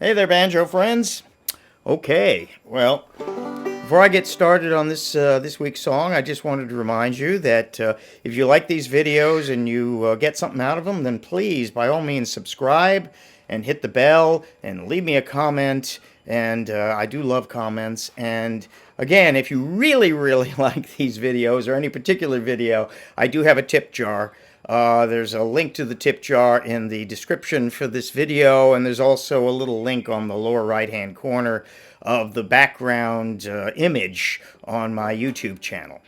Hey there, banjo friends. Okay, well, before I get started on this week's song, I just wanted to remind you that if you like these videos and you get something out of them, then please, by all means, subscribe and hit the bell and leave me a comment. And I do love comments. And again, if you really, really like these videos or any particular video, I do have a tip jar. There's a link to the tip jar in the description for this video, and there's also a little link on the lower right-hand corner of the background image on my YouTube channel.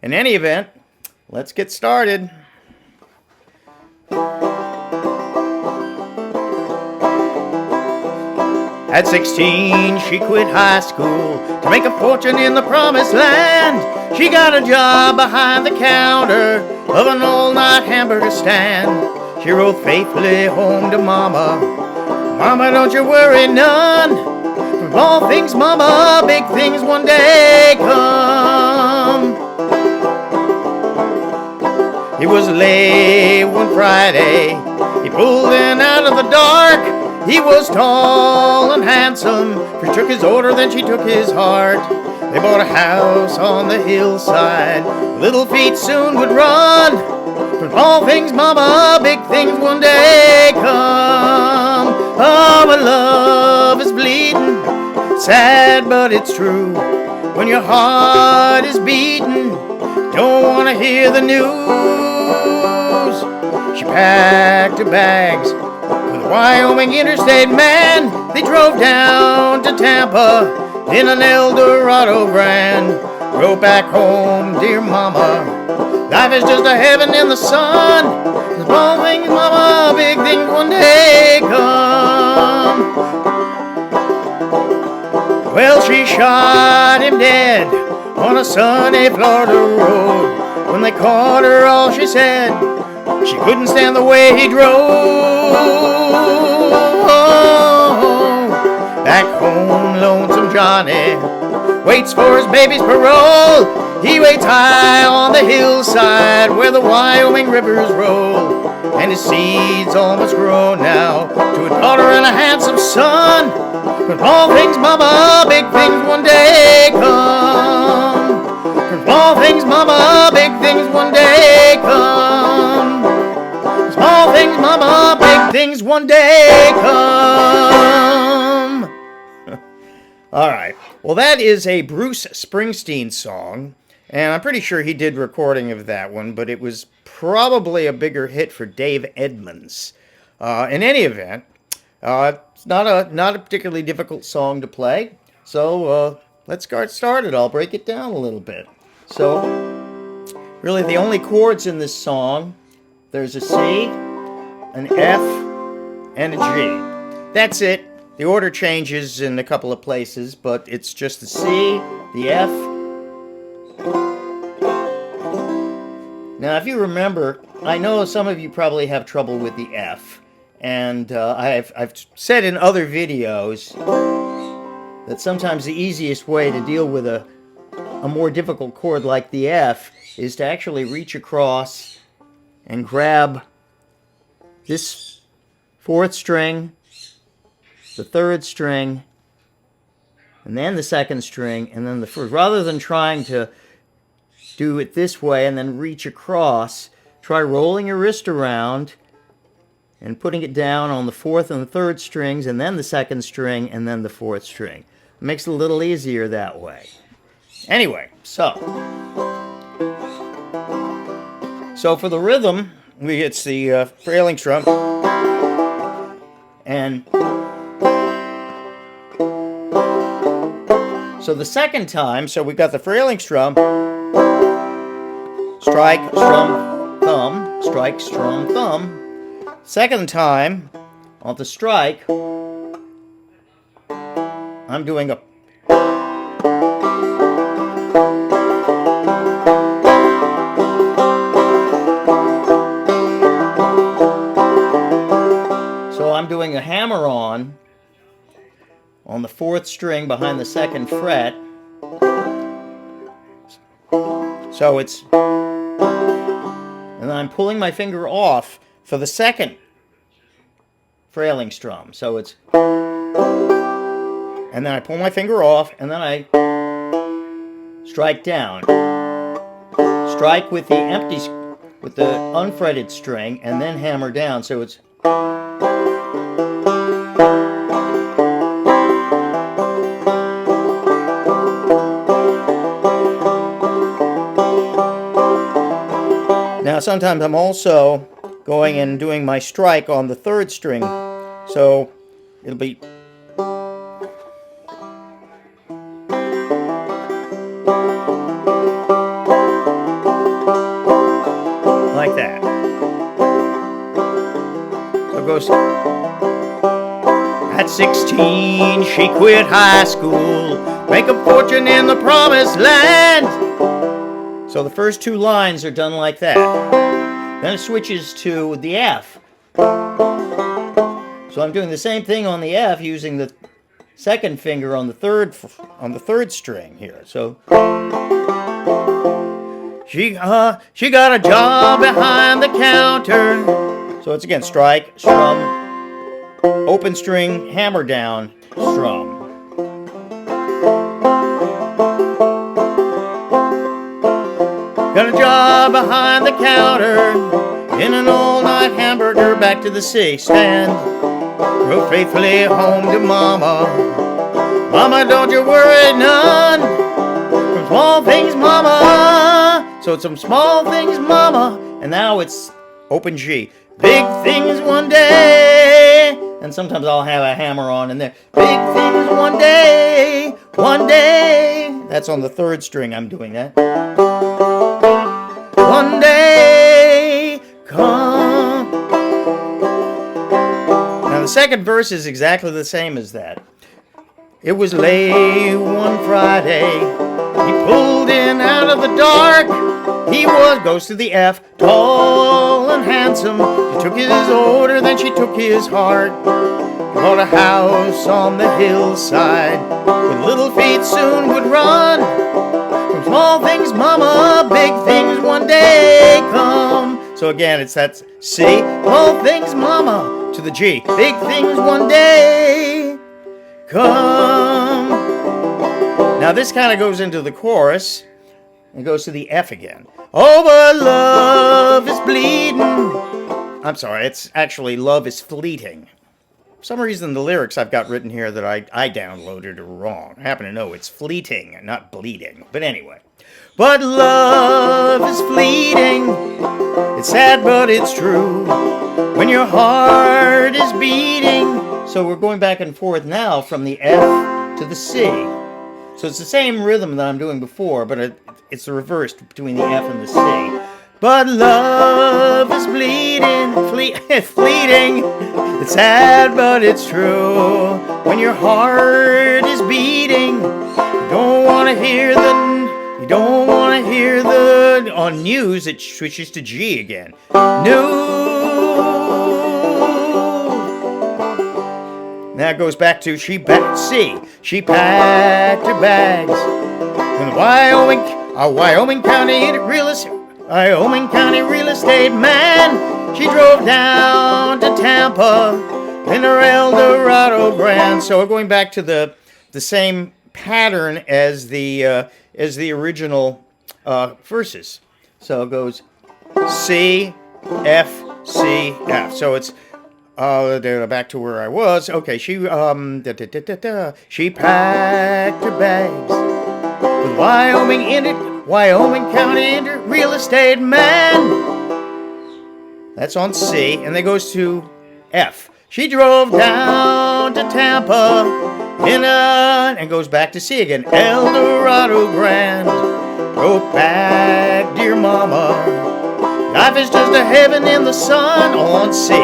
In any event, let's get started. At 16, she quit high school to make a fortune in the promised land. She got a job behind the counter of an all-night hamburger stand. She wrote faithfully home to Mama, "Mama, don't you worry none. For all things, Mama, big things one day come." It was late one Friday. He pulled in out of the dark. He was tall and handsome. She took his order, then she took his heart. They bought a house on the hillside. Little feet soon would run. From all things, Mama, big things one day come. Oh, my love is bleeding. Sad, but it's true. When your heart is beating, don't want to hear the news. She packed her bags with a Wyoming interstate man. They drove down to Tampa in an Eldorado Grand. Wrote back home, "Dear Mama, life is just a heaven in the sun. Small things, Mama, big things one day come." Well, she shot him dead on a sunny Florida road. When they caught her, all she said, she couldn't stand the way he drove. Back home, lonesome Johnny waits for his baby's parole. He waits high on the hillside where the Wyoming rivers roll. And his seed's almost grown now to a daughter and a handsome son. But all things, Mama, big things one day come. Small things, Mama, big things one day come. Small things, Mama, big things one day come. All right. Well, that is a Bruce Springsteen song, and I'm pretty sure he did recording of that one, but it was probably a bigger hit for Dave Edmunds. In any event, it's not a particularly difficult song to play, so let's get started. I'll break it down a little bit. So, really, the only chords in this song, there's a C, an F, and a G. That's it. The order changes in a couple of places, but it's just the C, the F. Now, if you remember, I know some of you probably have trouble with the F, and I've said in other videos that sometimes the easiest way to deal with a more difficult chord like the F is to actually reach across and grab this fourth string, the third string, and then the second string, and then the first. Rather than trying to do it this way and then reach across, try rolling your wrist around and putting it down on the fourth and the third strings, and then the second string, and then the fourth string. It makes it a little easier that way. Anyway, so for the rhythm, it's the Frailing strum, and so the second time, so we got the Frailing strum, strike, strum, thumb, strike, strum, thumb. Second time, on the strike, I'm doing a hammer on the fourth string behind the second fret. So it's, and then I'm pulling my finger off for the second Frailing strum. So it's And then I pull my finger off, and then I strike down. Strike with the unfretted string, and then hammer down, so it's... Now sometimes I'm also going and doing my strike on the third string, so it'll be... like that. So it goes... At 16, she quit high school, make a fortune in the promised land. So the first two lines are done like that. Then it switches to the F. So I'm doing the same thing on the F using the second finger on the third string here. So she got a job behind the counter. So it's again strike, strum, open string, hammer down, strum. Got a job behind the counter in an all-night hamburger back to the C stand. Drove faithfully home to Mama. Mama, don't you worry none. From small things, Mama. So it's some small things, Mama. And now it's open G. Big things one day. And sometimes I'll have a hammer on in there. Big things one day. One day. That's on the third string. I'm doing that. One day come. Now the second verse is exactly the same as that. It was late one Friday. He pulled in out of the dark. He goes to the F, tall and handsome. She took his order, then she took his heart. Bought a house on the hillside. With little feet soon would run. From small things, Mama, big things one day come. So again, it's that C, small things, Mama, to the G. Big things one day come. Now this kind of goes into the chorus and goes to the F again. Oh, but love is bleeding. I'm sorry, it's actually love is fleeting. For some reason, the lyrics I've got written here that I downloaded are wrong. I happen to know it's fleeting, not bleeding. But anyway. But love is fleeting. It's sad, but it's true. When your heart is beating. So we're going back and forth now from the F to the C. So it's the same rhythm that I'm doing before, but it's the reverse between the F and the C. But love is bleeding, fleeting. It's sad, but it's true. When your heart is beating, you don't want to hear the on news. It switches to G again. Now it goes back to C. She packed her bags in Wyoming County real estate man. She drove down to Tampa in her Eldorado Grand. So we're going back to the same pattern as the original verses. So it goes C, F, C, F. So it's back to where I was. Okay, she packed her bags with Wyoming County real estate man. That's on C, and then goes to F. She drove down to Tampa and goes back to C again. Eldorado Grand. Wrote back, dear Mama. Life is just a heaven in the sun on C.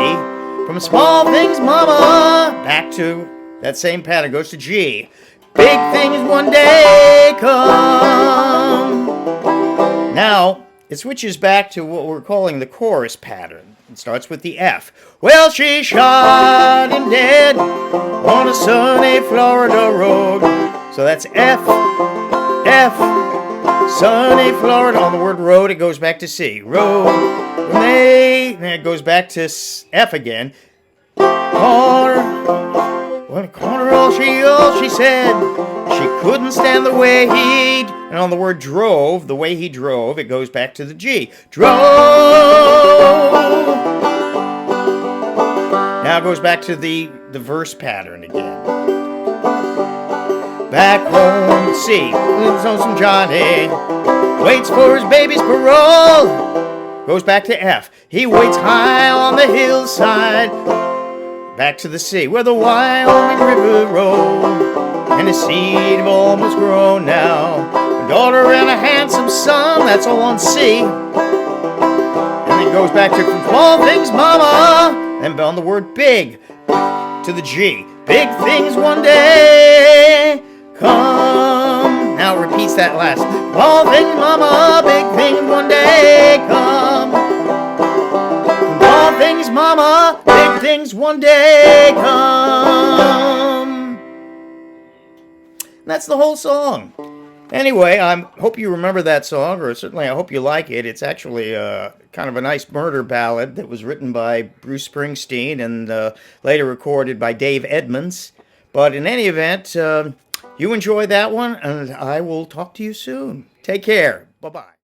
From small things, Mama, back to that same pattern. Goes to G. Big things one day come. Now, it switches back to what we're calling the chorus pattern. It starts with the F. Well, she shot him dead on a sunny Florida road. So that's F, sunny Florida. On the word road, it goes back to C. Road. Then it goes back to F again. Corner for all she said. She couldn't stand the way he'd, and on the word drove, the way he drove, it goes back to the G. Drove. Now it goes back to the verse pattern again. Back home, C, lives on some Johnny, waits for his baby's parole. Goes back to F. He waits high on the hillside. Back to the C, where the Wyoming River rolls, and his seed have almost grown now. A daughter and a handsome son, that's all on C. And then goes back to from small things, mama, and on the word big, to the G. Big things one day come. Now it repeats that last. Small things, mama, big things one day come. Small things, mama, big things one day come. And that's the whole song. Anyway, I hope you remember that song, or certainly I hope you like it. It's actually kind of a nice murder ballad that was written by Bruce Springsteen and later recorded by Dave Edmunds. But in any event, you enjoy that one, and I will talk to you soon. Take care. Bye-bye.